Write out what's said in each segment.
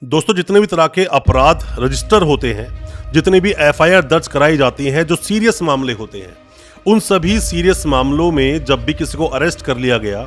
दोस्तों, जितने भी तरह के अपराध रजिस्टर होते हैं, जितनी भी एफआईआर दर्ज कराई जाती हैं, जो सीरियस मामले होते हैं, उन सभी सीरियस मामलों में जब भी किसी को अरेस्ट कर लिया गया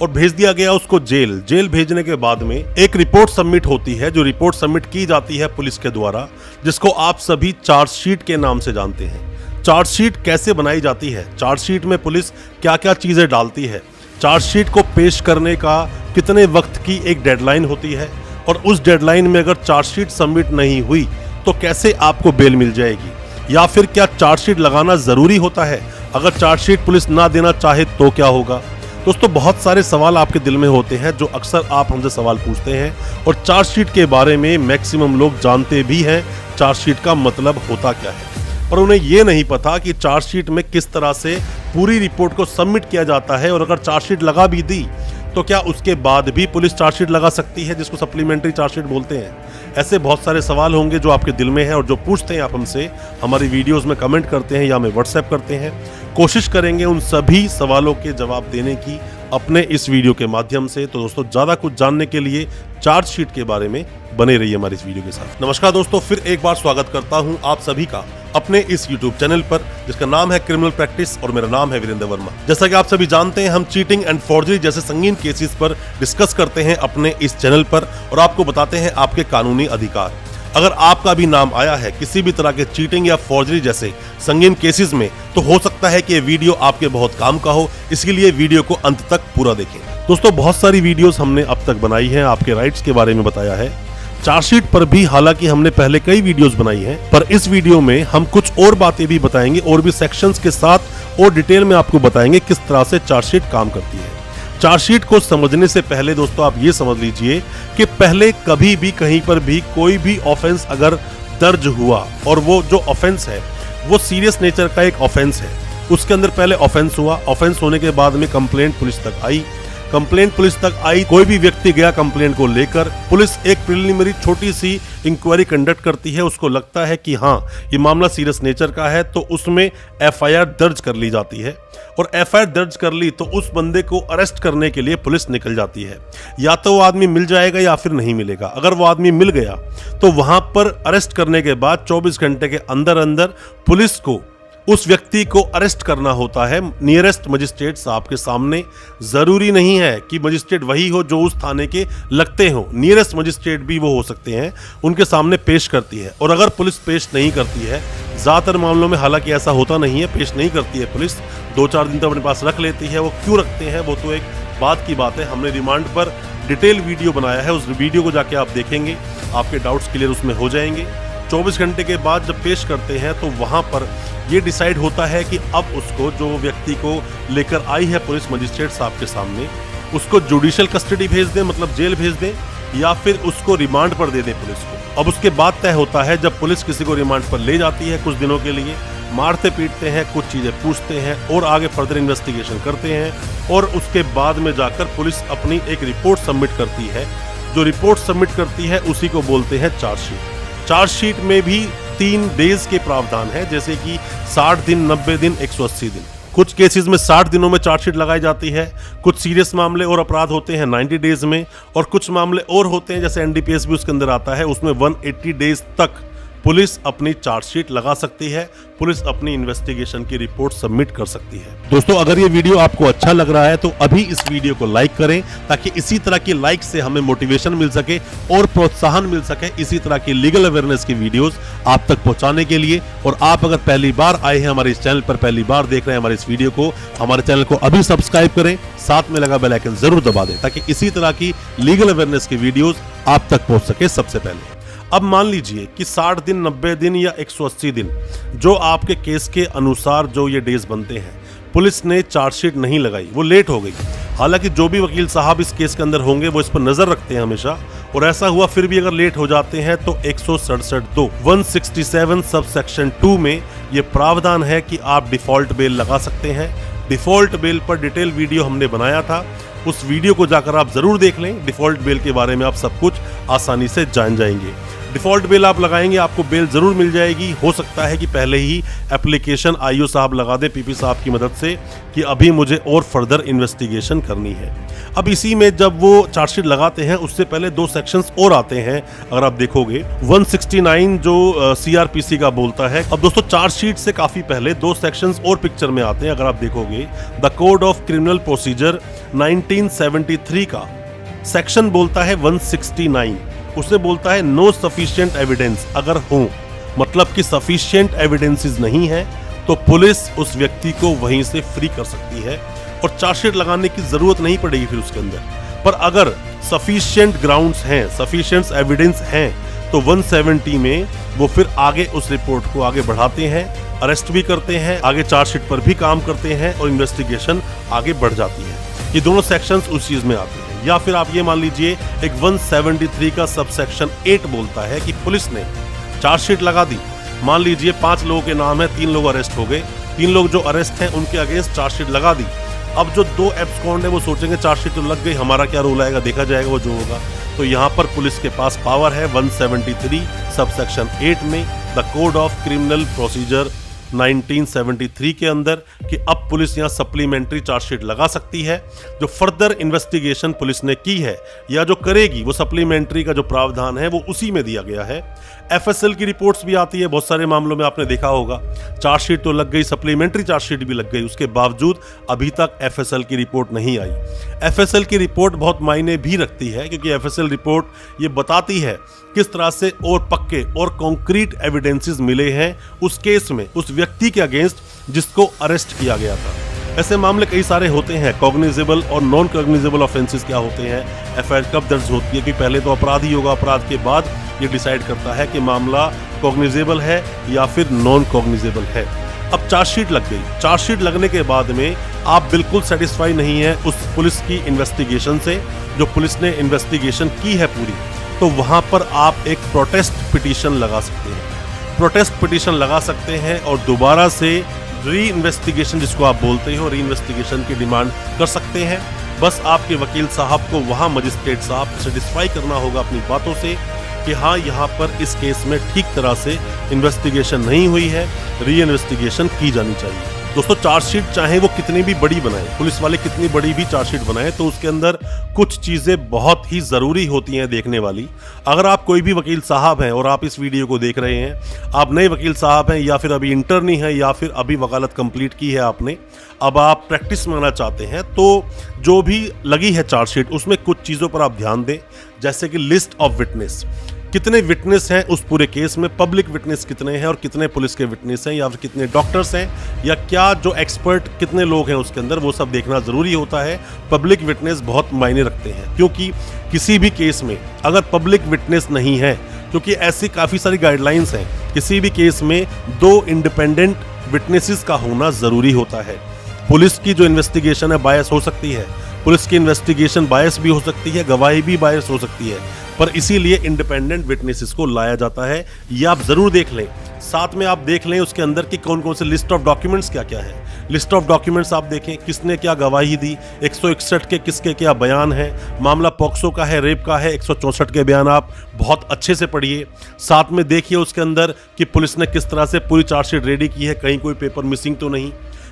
और भेज दिया गया उसको जेल भेजने के बाद में एक रिपोर्ट सबमिट होती है, जो रिपोर्ट सबमिट की जाती है पुलिस के द्वारा, जिसको आप सभी चार्जशीट के नाम से जानते हैं। चार्जशीट कैसे बनाई जाती है, चार्जशीट में पुलिस क्या क्या चीजें डालती है, चार्जशीट को पेश करने का कितने वक्त की एक डेडलाइन होती है, और उस डेडलाइन में अगर चार्जशीट सबमिट नहीं हुई तो कैसे आपको बेल मिल जाएगी, या फिर क्या चार्जशीट लगाना जरूरी होता है, अगर चार्जशीट पुलिस ना देना चाहे तो क्या होगा। दोस्तों, बहुत सारे सवाल आपके दिल में होते हैं जो अक्सर आप हमसे सवाल पूछते हैं, और चार्जशीट के बारे में मैक्सिमम लोग जानते भी हैं चार्जशीट का मतलब होता क्या है, पर उन्हें यह नहीं पता कि चार्जशीट में किस तरह से पूरी रिपोर्ट को सबमिट किया जाता है, और अगर चार्जशीट लगा भी दी तो क्या उसके बाद भी पुलिस चार्जशीट लगा सकती है, जिसको सप्लीमेंट्री चार्जशीट बोलते हैं। ऐसे बहुत सारे सवाल होंगे जो आपके दिल में हैं, और जो पूछते हैं आप हमसे, हमारी वीडियोस में कमेंट करते हैं या हमें व्हाट्सएप करते हैं। कोशिश करेंगे उन सभी सवालों के जवाब देने की अपने इस वीडियो के माध्यम से। तो दोस्तों, ज़्यादा कुछ जानने के लिए चार्जशीट के बारे में बने रहिए हमारी इस वीडियो के साथ। नमस्कार दोस्तों, फिर एक बार स्वागत करता हूं आप सभी का अपने इस YouTube चैनल पर, जिसका नाम है क्रिमिनल प्रैक्टिस, और मेरा नाम है वीरेंद्र वर्मा। जैसा कि आप सभी जानते हैं, हम चीटिंग एंड फॉर्जरी जैसे संगीन केसेस पर डिस्कस करते हैं अपने इस चैनल पर, और आपको बताते हैं आपके कानूनी अधिकार। अगर आपका भी नाम आया है किसी भी तरह के चीटिंग या फॉर्जरी जैसे संगीन केसेस में, तो हो सकता है कि ये वीडियो आपके बहुत काम का हो, इसलिए वीडियो को अंत तक पूरा देखें। दोस्तों, बहुत सारी वीडियोस हमने अब तक बनाई हैं, आपके राइट्स के बारे में बताया है, चार्जशीट पर भी हालांकि हमने पहले कई वीडियोस बनाई हैं, पर इस वीडियो में हम कुछ और बातें भी बताएंगे, और भी सेक्शंस के साथ और डिटेल में आपको बताएंगे किस तरह से चार्जशीट काम करती है। चार्जशीट को समझने से पहले दोस्तों, आप ये समझ लीजिए कि पहले कभी भी कहीं पर भी कोई भी ऑफेंस अगर दर्ज हुआ, और वो जो ऑफेंस है वो सीरियस नेचर का एक ऑफेंस है, उसके अंदर पहले ऑफेंस हुआ, ऑफेंस होने के बाद में कंप्लेंट पुलिस तक आई, कंप्लेंट पुलिस तक आई, कोई भी व्यक्ति गया कंप्लेंट को लेकर, पुलिस एक प्रिलिमिनरी छोटी सी इंक्वायरी कंडक्ट करती है, उसको लगता है कि हाँ ये मामला सीरियस नेचर का है, तो उसमें एफआईआर दर्ज कर ली जाती है, और एफआईआर दर्ज कर ली तो उस बंदे को अरेस्ट करने के लिए पुलिस निकल जाती है। या तो वो आदमी मिल जाएगा या फिर नहीं मिलेगा। अगर वो आदमी मिल गया तो वहां पर अरेस्ट करने के बाद 24 घंटे के अंदर अंदर पुलिस को उस व्यक्ति को अरेस्ट करना होता है नियरेस्ट मजिस्ट्रेट साहब के सामने। जरूरी नहीं है कि मजिस्ट्रेट वही हो जो उस थाने के लगते हो, नियरेस्ट मजिस्ट्रेट भी वो हो सकते हैं, उनके सामने पेश करती है। और अगर पुलिस पेश नहीं करती है, ज़्यादातर मामलों में हालांकि ऐसा होता नहीं है, पेश नहीं करती है पुलिस, 2-4 दिन तक अपने पास रख लेती है। वो क्यों रखते हैं वो तो एक बात की बात है, हमने रिमांड पर डिटेल वीडियो बनाया है, उस वीडियो को जाके आप देखेंगे, आपके डाउट्स क्लियर उसमें हो जाएंगे। 24 घंटे के बाद जब पेश करते हैं तो वहाँ पर ये डिसाइड होता है कि अब उसको, जो व्यक्ति को लेकर आई है पुलिस मजिस्ट्रेट साहब के सामने, उसको जुडिशियल कस्टडी भेज दें, मतलब जेल भेज दें, या फिर उसको रिमांड पर दे दें पुलिस को। अब उसके बाद तय होता है, जब पुलिस किसी को रिमांड पर ले जाती है कुछ दिनों के लिए, मारते पीटते हैं, कुछ चीज़ें पूछते हैं, और आगे फर्दर इन्वेस्टिगेशन करते हैं, और उसके बाद में जाकर पुलिस अपनी एक रिपोर्ट सबमिट करती है। जो रिपोर्ट सबमिट करती है उसी को बोलते हैं चार्जशीट। चार्जशीट में भी 3 डेज के प्रावधान है, जैसे कि 60 दिन, 90 दिन, 180 दिन। कुछ केसेस में 60 दिनों में चार्जशीट लगाई जाती है, कुछ सीरियस मामले और अपराध होते हैं 90 डेज में, और कुछ मामले और होते हैं जैसे एनडीपीएस भी उसके अंदर आता है, उसमें 180 डेज तक पुलिस अपनी चार्जशीट लगा सकती है, पुलिस अपनी इन्वेस्टिगेशन की रिपोर्ट सबमिट कर सकती है। दोस्तों, अगर ये वीडियो आपको अच्छा लग रहा है तो अभी इस वीडियो को लाइक करें, ताकि इसी तरह की लाइक से हमें मोटिवेशन मिल सके और प्रोत्साहन मिल सके इसी तरह की लीगल अवेयरनेस की वीडियोस आप तक पहुंचाने के लिए। और आप अगर पहली बार आए हैं हमारे इस चैनल पर, पहली बार देख रहे हैं हमारे इस वीडियो को, हमारे चैनल को अभी सब्सक्राइब करें, साथ में लगा बेल आइकन जरूर दबा दें, ताकि इसी तरह की लीगल अवेयरनेस की वीडियोस आप तक पहुंच सके सबसे पहले। अब मान लीजिए कि 60 दिन, 90 दिन या 180 दिन, जो आपके केस के अनुसार जो ये डेज बनते हैं, पुलिस ने चार्जशीट नहीं लगाई, वो लेट हो गई। हालांकि जो भी वकील साहब इस केस के अंदर होंगे वो इस पर नजर रखते हैं हमेशा, और ऐसा हुआ फिर भी अगर लेट हो जाते हैं तो 167(2) 167 सब सेक्शन 2 में ये प्रावधान है कि आप डिफॉल्ट बेल लगा सकते हैं। डिफॉल्ट बेल पर डिटेल वीडियो हमने बनाया था, उस वीडियो को जाकर आप जरूर देख लें। डिफॉल्ट बेल के बारे में आप सब कुछ आसानी से जान जाएंगे। डिफॉल्ट बेल आप लगाएंगे, आपको बेल जरूर मिल जाएगी। हो सकता है कि पहले ही एप्लीकेशन आईओ साहब लगा दे पीपी साहब की मदद से कि अभी मुझे और फर्दर इन्वेस्टिगेशन करनी है। अब इसी में जब वो चार्जशीट लगाते हैं उससे पहले 2 सेक्शंस और आते हैं। अगर आप देखोगे 169 जो सीआरपीसी का बोलता है। अब दोस्तों चार्जशीट से काफी पहले 2 सेक्शंस और पिक्चर में आते हैं। अगर आप देखोगे the code of criminal procedure 1973 का सेक्शन बोलता है 169, उसे बोलता है नो सफिशिएंट एविडेंस। अगर हो मतलब कि सफिशिएंट एविडेंसेस नहीं है तो पुलिस उस व्यक्ति को वहीं से फ्री कर सकती है और चार्जशीट लगाने की जरूरत नहीं पड़ेगी फिर उसके अंदर। पर अगर सफिशिएंट ग्राउंड्स हैं, सफिशिएंट एविडेंस हैं, तो 170 में वो फिर आगे उस रिपोर्ट को आगे बढ़ाते हैं, अरेस्ट भी करते हैं, आगे चार्जशीट पर भी काम करते हैं और इन्वेस्टिगेशन आगे बढ़ जाती है। ये दोनों सेक्शंस उस चीज में आते हैं। या फिर आप ये मान लीजिए एक 173 का सब सेक्शन 8 बोलता है कि पुलिस ने चार्जशीट लगा दी, मान लीजिए 5 लोगों के नाम है, 3 लोग अरेस्ट हो गए, 3 लोग जो अरेस्ट हैं उनके अगेंस्ट चार्जशीट लगा दी। अब जो 2 एब्सकॉन्ड है वो सोचेंगे चार्जशीट तो लग गई, हमारा क्या रोल आएगा, देखा जाएगा वो जो होगा। तो यहाँ पर पुलिस के पास पावर है 173 सब सेक्शन 8 में the code of criminal procedure 1973 के अंदर कि अब पुलिस यहाँ सप्लीमेंट्री चार्जशीट लगा सकती है। जो फर्दर इन्वेस्टिगेशन पुलिस ने की है या जो करेगी वो सप्लीमेंट्री का जो प्रावधान है वो उसी में दिया गया है। एफएसएल की रिपोर्ट्स भी आती है, बहुत सारे मामलों में आपने देखा होगा चार्जशीट तो लग गई, सप्लीमेंट्री चार्जशीट भी लग गई, उसके बावजूद अभी तक एफएसएल की रिपोर्ट नहीं आई। एफएसएल की रिपोर्ट बहुत मायने भी रखती है क्योंकि एफएसएल रिपोर्ट ये बताती है किस तरह से और पक्के और कॉन्क्रीट एविडेंसेस मिले हैं उस केस में, उस व्यक्ति के अगेंस्ट जिसको अरेस्ट किया गया था। ऐसे मामले कई सारे होते हैं। कॉग्निजेबल और नॉन कॉग्निजेबल ऑफेंसेस क्या होते हैं, एफआईआर कब दर्ज होती है कि पहले तो अपराध ही होगा, अपराध के बाद ये डिसाइड करता है कि मामला कॉग्निजेबल है या फिर नॉन कॉग्निजेबल है। अब चार्जशीट लग गई, चार्जशीट लगने के बाद में आप बिल्कुल सेटिस्फाई नहीं है उस पुलिस की इन्वेस्टिगेशन से, जो पुलिस ने इन्वेस्टिगेशन की है पूरी, तो वहां पर आप एक प्रोटेस्ट पिटीशन लगा सकते हैं। प्रोटेस्ट पिटीशन लगा सकते हैं और दोबारा से री इन्वेस्टिगेशन जिसको आप बोलते हो, री इन्वेस्टिगेशन की डिमांड कर सकते हैं। बस आपके वकील साहब को वहां मजिस्ट्रेट साहब सेटिस्फाई करना होगा अपनी बातों से कि हाँ यहाँ पर इस केस में ठीक तरह से इन्वेस्टिगेशन नहीं हुई है, री इन्वेस्टिगेशन की जानी चाहिए। दोस्तों चार्जशीट चाहे वो कितनी भी बड़ी बनाए, पुलिस वाले कितनी बड़ी भी चार्जशीट बनाए, तो उसके अंदर कुछ चीजें बहुत ही जरूरी होती हैं देखने वाली। अगर आप कोई भी वकील साहब हैं और आप इस वीडियो को देख रहे हैं, आप नए वकील साहब हैं या फिर अभी इंटर्नी हैं या फिर अभी वकालत कंप्लीट की है आपने, अब आप प्रैक्टिस में आना चाहते हैं, तो जो भी लगी है चार्जशीट उसमें कुछ चीज़ों पर आप ध्यान दें। जैसे कि लिस्ट ऑफ विटनेस, कितने विटनेस हैं उस पूरे केस में, पब्लिक विटनेस कितने हैं और कितने पुलिस के विटनेस हैं या फिर कितने डॉक्टर्स हैं या क्या जो एक्सपर्ट कितने लोग हैं उसके अंदर, वो सब देखना ज़रूरी होता है। पब्लिक विटनेस बहुत मायने रखते हैं क्योंकि किसी भी केस में अगर पब्लिक विटनेस नहीं है, क्योंकि ऐसी काफ़ी सारी गाइडलाइंस हैं, किसी भी केस में 2 इंडिपेंडेंट विटनेसेस का होना ज़रूरी होता है। पुलिस की जो इन्वेस्टिगेशन है बायस हो सकती है, पुलिस की इन्वेस्टिगेशन बायस भी हो सकती है, गवाही भी बायस हो सकती है, पर इसीलिए इंडिपेंडेंट विटनेसेस को लाया जाता है। ये आप जरूर देख लें, साथ में आप देख लें उसके अंदर की कौन कौन से लिस्ट ऑफ डॉक्यूमेंट्स क्या क्या है। लिस्ट ऑफ डॉक्यूमेंट्स आप देखें, किसने क्या गवाही दी, 161 के किसके क्या बयान है, मामला पॉक्सो का है, रेप का है, 164 के बयान आप बहुत अच्छे से पढ़िए। साथ में देखिए उसके अंदर कि पुलिस ने किस तरह से पूरी चार्जशीट रेडी की है, कहीं कोई पेपर मिसिंग तो नहीं,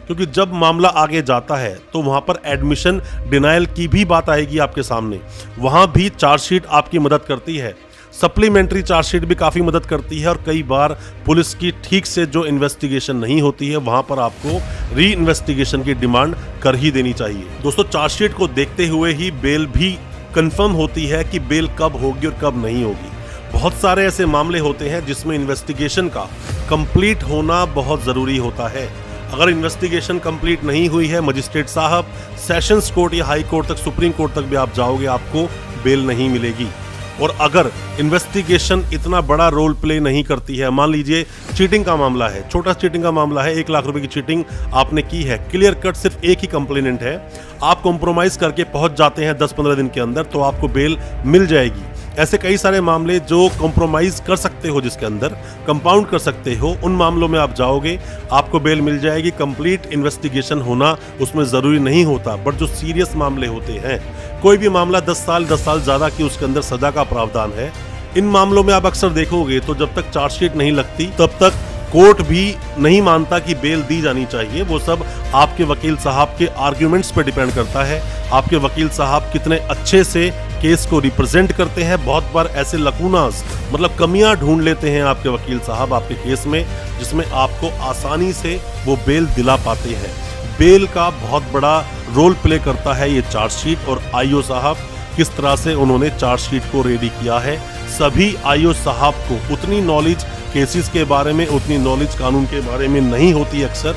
क्योंकि जब मामला आगे जाता है तो वहां पर एडमिशन डिनायल की भी बात आएगी आपके सामने, वहां भी चार्जशीट आपकी मदद करती है। सप्लीमेंट्री चार्जशीट भी काफ़ी मदद करती है और कई बार पुलिस की ठीक से जो इन्वेस्टिगेशन नहीं होती है वहां पर आपको री इन्वेस्टिगेशन की डिमांड कर ही देनी चाहिए। दोस्तों चार्जशीट को देखते हुए ही बेल भी कंफर्म होती है कि बेल कब होगी और कब नहीं होगी। बहुत सारे ऐसे मामले होते हैं जिसमें इन्वेस्टिगेशन का कंप्लीट होना बहुत ज़रूरी होता है। अगर इन्वेस्टिगेशन कंप्लीट नहीं हुई है, मजिस्ट्रेट साहब सेशंस कोर्ट या हाई कोर्ट तक, सुप्रीम कोर्ट तक भी आप जाओगे, आपको बेल नहीं मिलेगी। और अगर इन्वेस्टिगेशन इतना बड़ा रोल प्ले नहीं करती है, मान लीजिए चीटिंग का मामला है, छोटा चीटिंग का मामला है, 1 लाख रुपए की चीटिंग आपने की है, क्लियर कट सिर्फ एक ही कंप्लेनेंट है, आप कॉम्प्रोमाइज करके पहुंच जाते हैं 10-15 दिन के अंदर, तो आपको बेल मिल जाएगी। ऐसे कई सारे मामले जो कॉम्प्रोमाइज कर सकते हो, जिसके अंदर कंपाउंड कर सकते हो, उन मामलों में आप जाओगे, आपको बेल मिल जाएगी। कंप्लीट इन्वेस्टिगेशन होना उसमें ज़रूरी नहीं होता, बट जो सीरियस मामले होते हैं, कोई भी मामला 10 साल ज़्यादा की उसके अंदर सज़ा का प्रावधान है, इन मामलों में आप अक्सर देखोगे तो जब तक चार्जशीट नहीं लगती तब तक कोर्ट भी नहीं मानता कि बेल दी जानी चाहिए। वो सब आपके वकील साहब के आर्ग्यूमेंट्स पे डिपेंड करता है। आपके वकील साहब कितने अच्छे से केस को रिप्रेजेंट करते हैं। बहुत बार ऐसे लकूनास मतलब कमियां ढूंढ लेते हैं आपके वकील साहब आपके केस में, जिसमें आपको आसानी से वो बेल दिला पाते हैं। बेल का बहुत बड़ा रोल प्ले करता है ये चार्जशीट, और आईओ साहब किस तरह से उन्होंने चार्जशीट को रेडी किया है। सभी आईओ साहब को उतनी नॉलेज केसेस के बारे में, उतनी नॉलेज कानून के बारे में नहीं होती अक्सर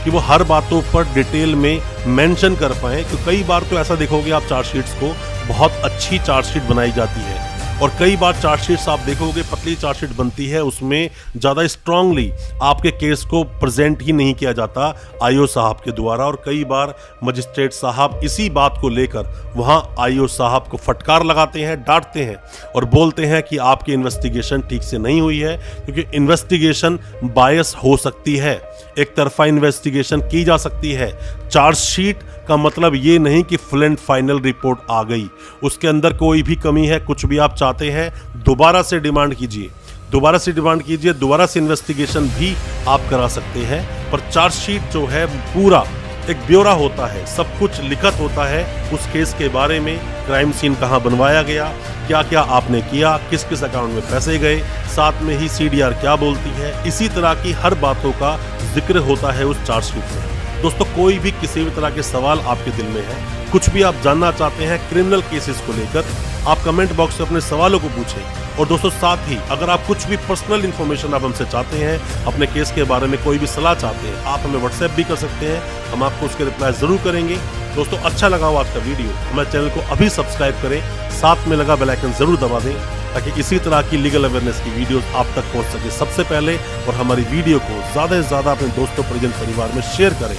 कि वो हर बातों पर डिटेल में मेंशन कर पाएं। तो कई बार तो ऐसा देखोगे आप चार्जशीट्स को बहुत अच्छी चार्जशीट बनाई जाती है, और कई बार चार्जशीट्स आप देखोगे पतली चार्जशीट बनती है, उसमें ज़्यादा स्ट्रांगली आपके केस को प्रेजेंट ही नहीं किया जाता आईओ साहब के द्वारा। और कई बार मजिस्ट्रेट साहब इसी बात को लेकर वहाँ आईओ साहब को फटकार लगाते हैं, डांटते हैं और बोलते हैं कि आपकी इन्वेस्टिगेशन ठीक से नहीं हुई है, क्योंकि इन्वेस्टिगेशन बायस हो सकती है, एक तरफा इन्वेस्टिगेशन की जा सकती है। चार्जशीट का मतलब ये नहीं कि फुल एंड फाइनल रिपोर्ट आ गई, उसके अंदर कोई भी कमी है, कुछ भी आप चाहते हैं दोबारा से डिमांड कीजिए, दोबारा से डिमांड कीजिए, दोबारा से इन्वेस्टिगेशन भी आप करा सकते हैं। पर चार्जशीट जो है पूरा एक ब्यौरा होता है, सब कुछ लिखत होता है उस केस के बारे में, क्राइम सीन कहाँ बनवाया गया, क्या क्या आपने किया, किस किस अकाउंट में पैसे गए, साथ में ही सीडीआर क्या बोलती है, इसी तरह की हर बातों का जिक्र होता है उस चार्जशीट में। दोस्तों, कोई भी किसी भी तरह के सवाल आपके दिल में है, कुछ भी आप जानना चाहते हैं क्रिमिनल केसेस को लेकर, आप कमेंट बॉक्स में अपने सवालों को पूछें। और दोस्तों, साथ ही अगर आप कुछ भी पर्सनल इन्फॉर्मेशन आप हमसे चाहते हैं, अपने केस के बारे में कोई भी सलाह चाहते हैं, आप हमें व्हाट्सएप भी कर सकते हैं, हम आपको उसके रिप्लाई जरूर करेंगे। दोस्तों, अच्छा लगा हो आज का वीडियो, हमारे चैनल को अभी सब्सक्राइब करें, साथ में लगा बेल आइकन जरूर दबा दें, ताकि इसी तरह की लीगल अवेयरनेस की वीडियोस आप तक पहुंच सके सबसे पहले। और हमारी वीडियो को ज़्यादा से ज़्यादा अपने दोस्तों, परिजन, परिवार में शेयर करें,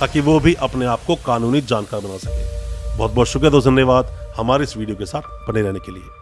ताकि वो भी अपने आप को कानूनी जानकार बना सके। बहुत बहुत शुक्रिया दोस्तों, धन्यवाद हमारे इस वीडियो के साथ बने रहने के लिए।